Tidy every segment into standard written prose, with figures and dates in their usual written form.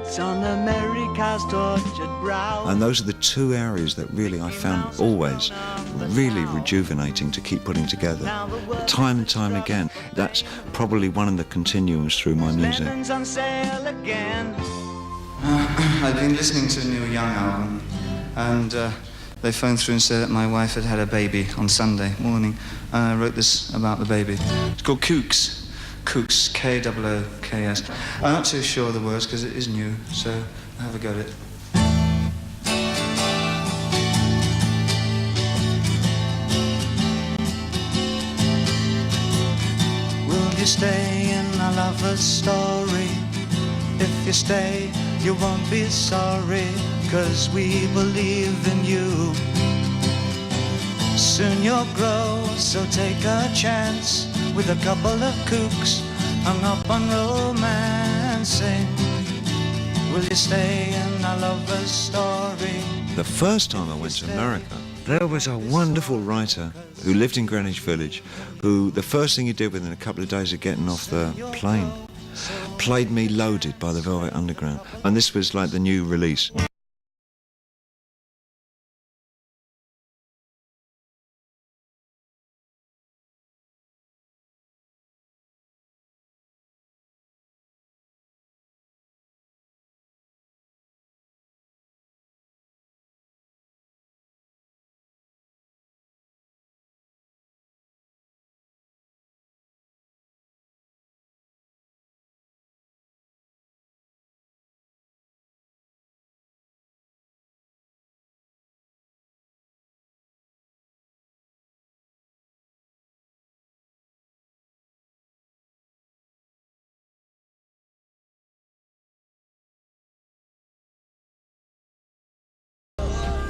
nights on America's tortured brow. And those are the two areas that really I found always really rejuvenating to keep putting together. Time and time again. That's probably one of the continuums through my music. On sale again. I'd been listening to a Neil Young album, and they phoned through and said that my wife had had a baby on Sunday morning, and I wrote this about the baby. It's called Kooks. Kooks, K-O-O-K-S. I'm not too sure of the words because it is new, so have a go at it. Will you stay in a lover's story? If you stay, you won't be sorry, 'cause we believe in you. Soon you'll grow, so take a chance with a couple of kooks hung up on romancing. Will you stay in a lover's story? The first time I went to America, there was a wonderful writer who lived in Greenwich Village, who the first thing he did within a couple of days of getting off the plane played me Loaded by the Velvet Underground, and this was like the new release.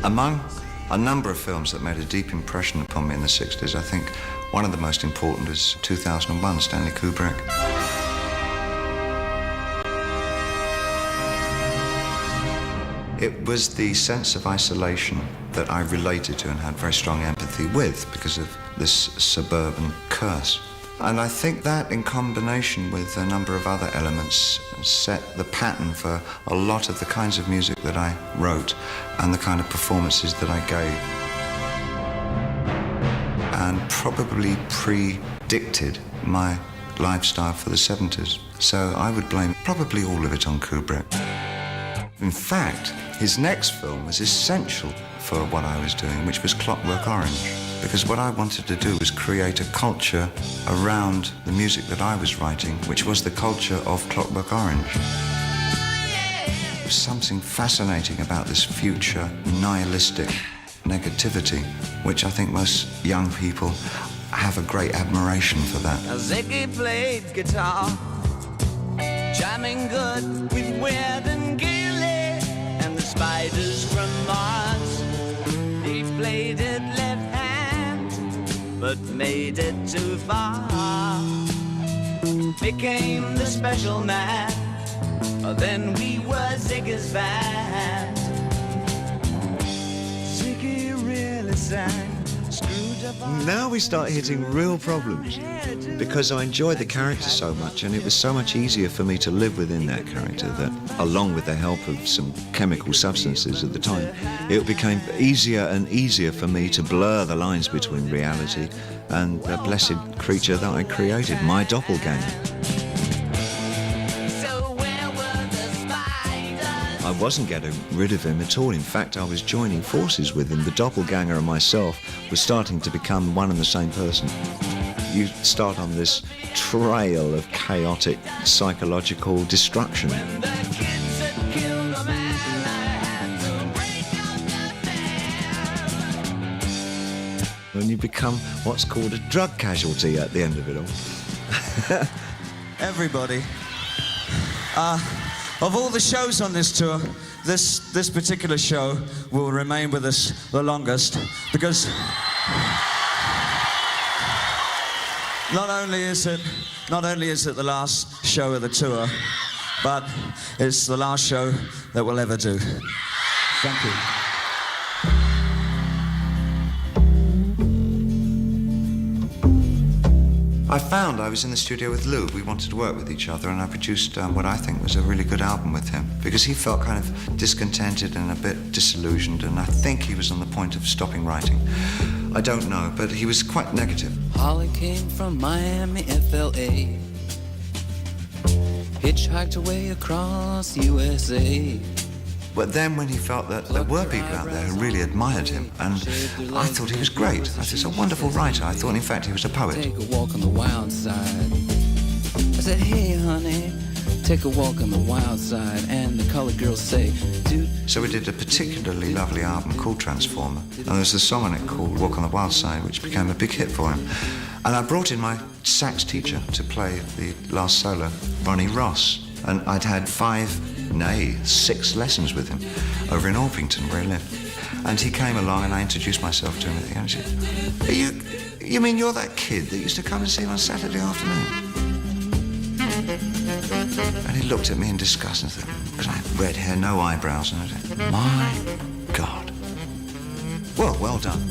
Among a number of films that made a deep impression upon me in the 60s, I think one of the most important is 2001, Stanley Kubrick. It was the sense of isolation that I related to and had very strong empathy with because of this suburban curse. And I think that, in combination with a number of other elements, set the pattern for a lot of the kinds of music that I wrote and the kind of performances that I gave. And probably predicted my lifestyle for the 70s. So I would blame probably all of it on Kubrick. In fact, his next film was essential for what I was doing, which was Clockwork Orange. Because what I wanted to do was create a culture around the music that I was writing, which was the culture of Clockwork Orange. There was something fascinating about this future nihilistic negativity, which I think most young people have a great admiration for that. Ziggy played guitar, jamming good with Weird and Gilly, and the Spiders from Mars. He played it left hand, but made it too far. Became the special man, then we were Ziggy's band. Ziggy really sang. Now we start hitting real problems, because I enjoyed the character so much, and it was so much easier for me to live within that character that, along with the help of some chemical substances at the time, it became easier and easier for me to blur the lines between reality and the blessed creature that I created, my doppelganger. I wasn't getting rid of him at all. In fact, I was joining forces with him. The doppelganger and myself were starting to become one and the same person. You start on this trail of chaotic psychological destruction. And you become what's called a drug casualty at the end of it all. Everybody. Of all the shows on this tour, this particular show will remain with us the longest, because not only is it the last show of the tour, but it's the last show that we'll ever do. Thank you. I found I was in the studio with Lou. We wanted to work with each other, and I produced what I think was a really good album with him, because he felt kind of discontented and a bit disillusioned, and I think he was on the point of stopping writing. I don't know, but he was quite negative. Holly came from Miami, FLA, hitchhiked away across USA. But then when he felt that there were people out there who really admired him, and I thought he was great. I thought he was a wonderful writer. I thought, in fact, he was a poet. Take a walk on the wild side. I said, hey, honey, take a walk on the wild side. And the colored girls say, dude. So we did a particularly lovely album called Transformer. And there was a song on it called Walk on the Wild Side, which became a big hit for him. And I brought in my sax teacher to play the last solo, Ronnie Ross. And I'd had 6 lessons with him over in Orpington, where he lived. And he came along and I introduced myself to him at the end. He said, you mean you're that kid that used to come and see him on Saturday afternoon? And he looked at me in disgust and said, because I had red hair, no eyebrows, and I said, my God. Well done.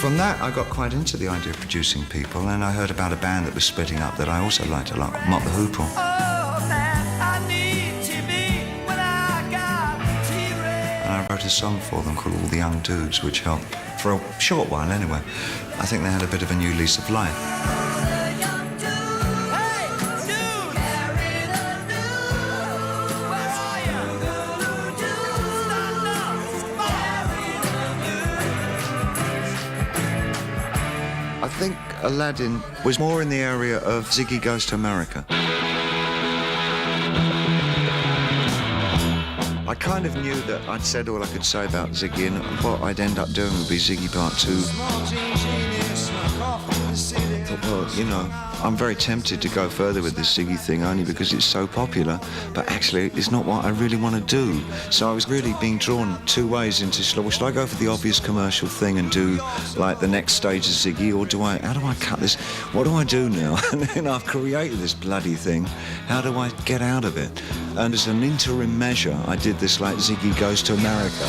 From that, I got quite into the idea of producing people, and I heard about a band that was splitting up that I also liked a lot, Mott the Hoople. And I wrote a song for them called All the Young Dudes, which helped for a short while anyway. I think they had a bit of a new lease of life. I think Aladdin was more in the area of Ziggy Goes to America. I kind of knew that I'd said all I could say about Ziggy, and what I'd end up doing would be Ziggy Part 2. I thought, well, you know, I'm very tempted to go further with this Ziggy thing only because it's so popular, but actually it's not what I really want to do. So I was really being drawn two ways into, shall I go for the obvious commercial thing and do like the next stage of Ziggy, or how do I cut this? What do I do now? And then I've created this bloody thing. How do I get out of it? And as an interim measure, I did this like Ziggy Goes to America.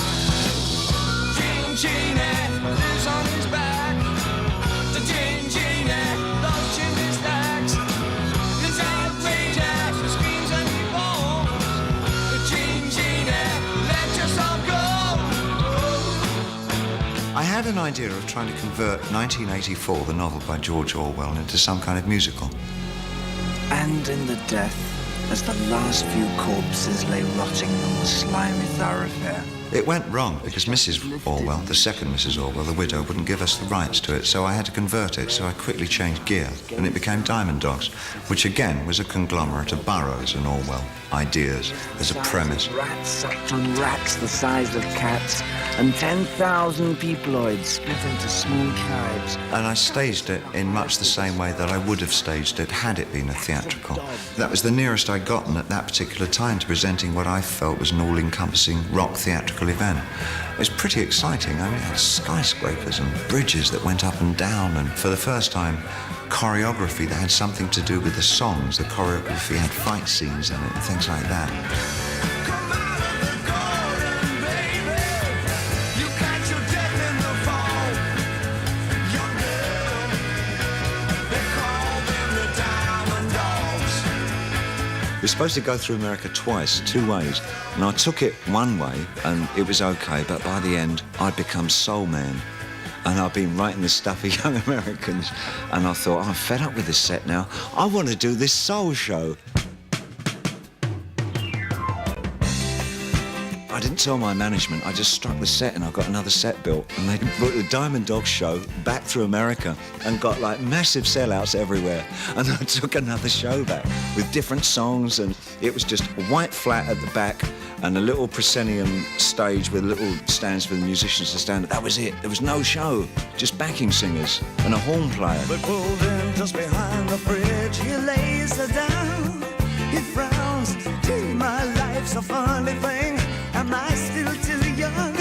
I had an idea of trying to convert 1984, the novel by George Orwell, into some kind of musical. And in the death, as the last few corpses lay rotting on the slimy thoroughfare. It went wrong because Mrs. Orwell, the second Mrs. Orwell, the widow, wouldn't give us the rights to it, so I had to convert it, so I quickly changed gear, and it became Diamond Dogs, which again was a conglomerate of Burroughs and Orwell ideas as a premise. Rats sucked on rats the size of cats, and 10,000 peoploids split into small tribes. And I staged it in much the same way that I would have staged it had it been a theatrical. That was the nearest I'd gotten at that particular time to presenting what I felt was an all-encompassing rock theatrical event. It was pretty exciting. I mean, it had skyscrapers and bridges that went up and down, and for the first time, choreography that had something to do with the songs. The choreography had fight scenes in it and things like that. We're supposed to go through America twice, 2 ways, and I took it one way and it was okay, but by the end I'd become soul man, and I've been writing this stuff for young Americans, and I thought, I'm fed up with this set now, I want to do this soul show. I didn't tell my management, I just struck the set and I got another set built, and they brought the Diamond Dogs show back through America and got like massive sellouts everywhere, and I took another show back with different songs, and it was just a white flat at the back and a little proscenium stage with little stands for the musicians to stand at. That was it. There was no show, just backing singers and a horn player. But pulled in just behind the bridge, he lays her down, he frowns, gee, my life's a funny thing. Am I still too young?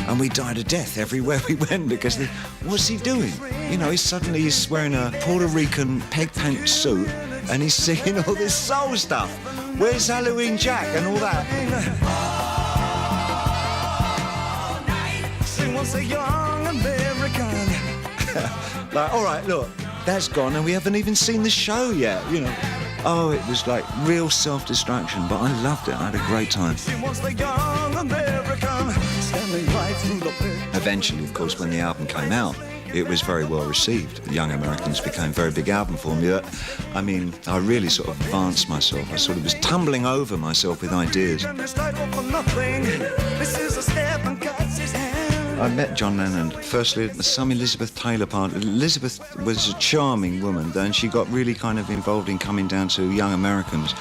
And we died of death everywhere we went because what's he doing? You know, he's wearing a Puerto Rican peg paint suit and he's singing all this soul stuff. Where's Halloween Jack and all that? Sing one was a young American. Like, all right, look, that's gone and we haven't even seen the show yet, you know. Oh, it was like real self-destruction, but I loved it. I had a great time. She was the young American, standing right through the pit. Eventually, of course, when the album came out, it was very well received. Young Americans became a very big album for me. I mean, I really sort of advanced myself. I sort of was tumbling over myself with ideas. I met John Lennon firstly at some Elizabeth Taylor party. Elizabeth was a charming woman, and she got really kind of involved in coming down to Young Americans,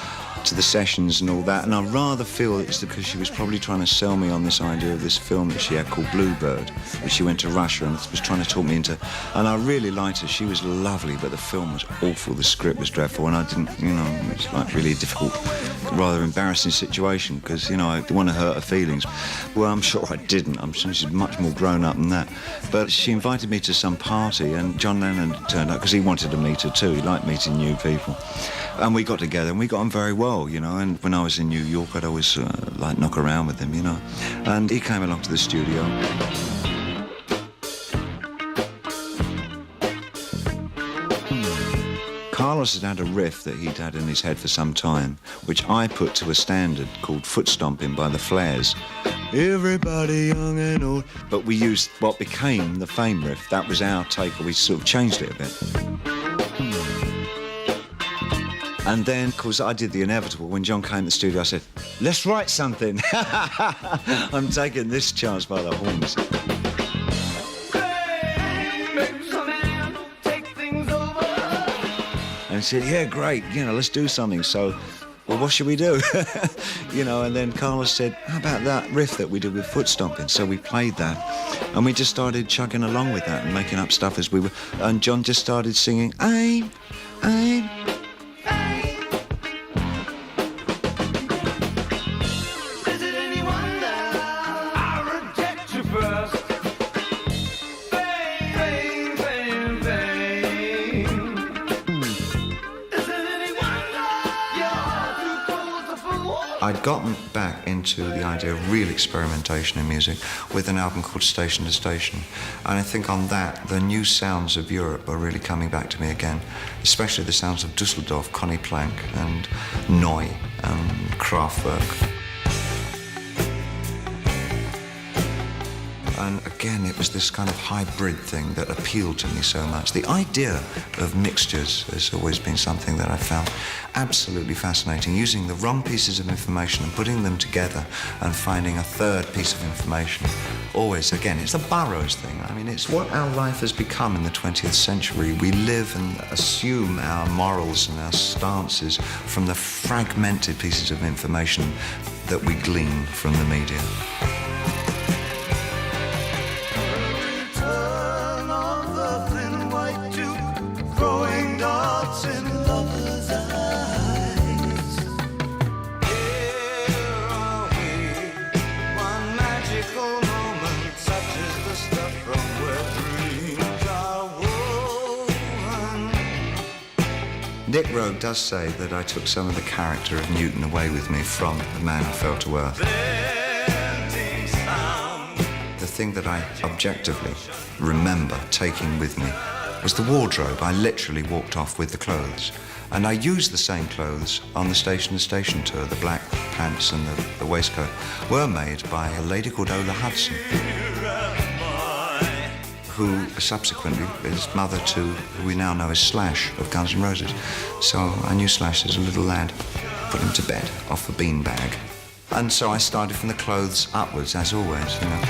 to the sessions and all that, and I rather feel it's because she was probably trying to sell me on this idea of this film that she had called Bluebird, which she went to Russia and was trying to talk me into, and I really liked her. She was lovely, but the film was awful, the script was dreadful, and I didn't, you know, it was like really a difficult, rather embarrassing situation, because, you know, I didn't want to hurt her feelings. Well, I'm sure I didn't. I'm sure she's much more grown up than that. But she invited me to some party, and John Lennon turned up, because he wanted to meet her too. He liked meeting new people. And we got together and we got on very well, you know, and when I was in New York I'd always like knock around with him, you know, and he came along to the studio. Carlos had had a riff that he'd had in his head for some time, which I put to a standard called Foot Stomping by the Flares. Everybody young and old. But we used what became the Fame riff. That was our take, we sort of changed it a bit. And then, of course, I did the inevitable. When John came to the studio, I said, let's write something. I'm taking this chance by the horns. And he said, yeah, great, you know, let's do something. So, well, what should we do? You know, and then Carlos said, how about that riff that we did with Foot Stomping? So we played that, and we just started chugging along with that and making up stuff as we were. And John just started singing, aim. I'd gotten back into the idea of real experimentation in music with an album called Station to Station. And I think on that, the new sounds of Europe are really coming back to me again, especially the sounds of Dusseldorf, Connie Plank and Neu and Kraftwerk. And again, it was this kind of hybrid thing that appealed to me so much. The idea of mixtures has always been something that I found absolutely fascinating, using the wrong pieces of information and putting them together and finding a third piece of information. Always, again, it's the Burroughs thing. I mean, it's what our life has become in the 20th century. We live and assume our morals and our stances from the fragmented pieces of information that we glean from the media. Nick Rogue does say that I took some of the character of Newton away with me from The Man Who Fell to Earth. The thing that I objectively remember taking with me was the wardrobe. I literally walked off with the clothes. And I used the same clothes on the Station to Station tour. The black pants and the waistcoat were made by a lady called Ola Hudson, who subsequently is mother to who we now know as Slash of Guns N' Roses. So I knew Slash as a little lad, put him to bed off a beanbag. And so I started from the clothes upwards, as always, you know.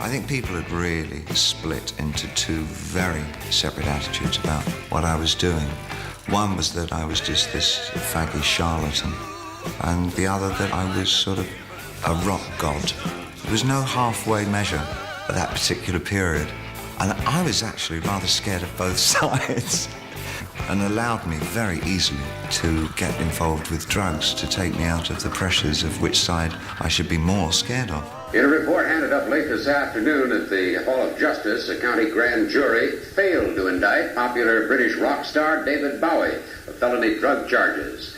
I think people had really split into two very separate attitudes about what I was doing. One was that I was just this faggy charlatan, and the other that I was sort of a rock god. There was no halfway measure at that particular period, and I was actually rather scared of both sides, and allowed me very easily to get involved with drugs to take me out of the pressures of which side I should be more scared of. In a report handed up late this afternoon at the Hall of Justice, a county grand jury failed to indict popular British rock star David Bowie of felony drug charges.